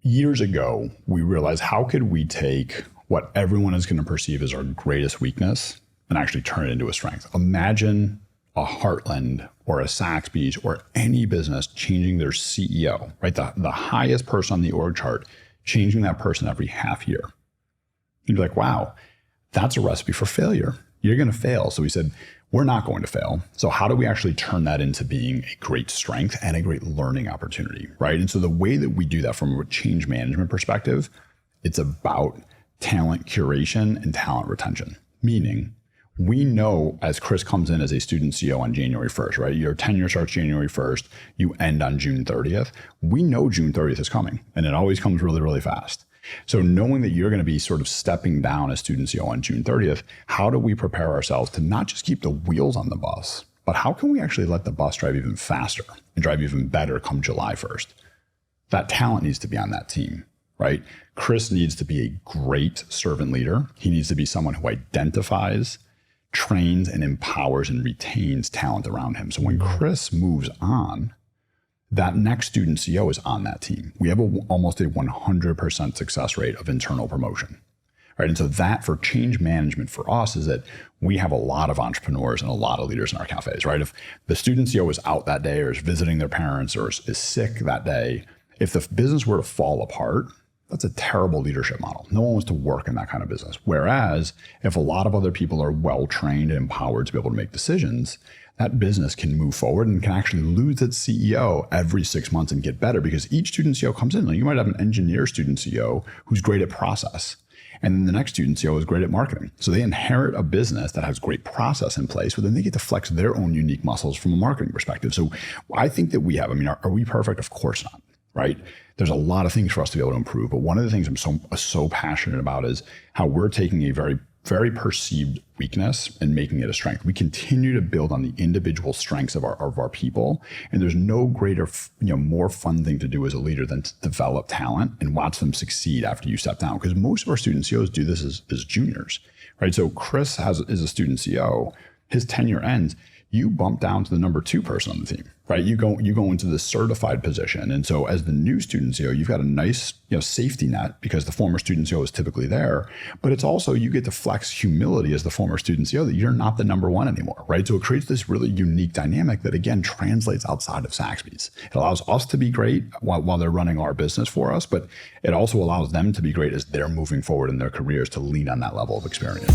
Years ago, we realized how could we take what everyone is going to perceive as our greatest weakness and actually turn it into a strength. Imagine a Heartland or a Saxbys or any business changing their CEO, right? The highest person on the org chart, changing that person every half year. You'd be like, wow, that's a recipe for failure. You're going to fail. So we said, we're not going to fail. So how do we actually turn that into being a great strength and a great learning opportunity, right? And so the way that we do that from a change management perspective, it's about talent curation and talent retention. Meaning, we know as Chris comes in as a student CEO on January 1st, right? Your tenure starts January 1st, you end on June 30th. We know June 30th is coming, and it always comes really, really fast. So knowing that you're going to be sort of stepping down as student CEO on June 30th, how do we prepare ourselves to not just keep the wheels on the bus, but how can we actually let the bus drive even faster and drive even better come July 1st? That talent needs to be on that team, right? Chris needs to be a great servant leader. He needs to be someone who identifies, trains, and empowers and retains talent around him. So when Chris moves on, that next student CEO is on that team. We have almost a 100% success rate of internal promotion, right? And so that for change management for us is that we have a lot of entrepreneurs and a lot of leaders in our cafes, right? If the student CEO is out that day or is visiting their parents or is sick that day, if the business were to fall apart, that's a terrible leadership model. No one wants to work in that kind of business. Whereas if a lot of other people are well-trained and empowered to be able to make decisions, that business can move forward and can actually lose its CEO every 6 months and get better because each student CEO comes in. Like you might have an engineer student CEO who's great at process, and then the next student CEO is great at marketing. So they inherit a business that has great process in place, but then they get to flex their own unique muscles from a marketing perspective. So I think that we have, are we perfect? Of course not, right? There's a lot of things for us to be able to improve, but one of the things I'm so passionate about is how we're taking a very perceived weakness and making it a strength. We continue to build on the individual strengths of our people. And there's no greater, more fun thing to do as a leader than to develop talent and watch them succeed after you step down. Because most of our student CEOs do this as juniors, right? So Chris is a student CEO, his tenure ends, you bump down to the number 2 person on the team, right? You go into the certified position. And so as the new student CEO, you've got a nice, safety net because the former student CEO is typically there, but it's also, you get to flex humility as the former student CEO that you're not the number 1 anymore, right? So it creates this really unique dynamic that again, translates outside of Saxbys. It allows us to be great while they're running our business for us, but it also allows them to be great as they're moving forward in their careers to lean on that level of experience.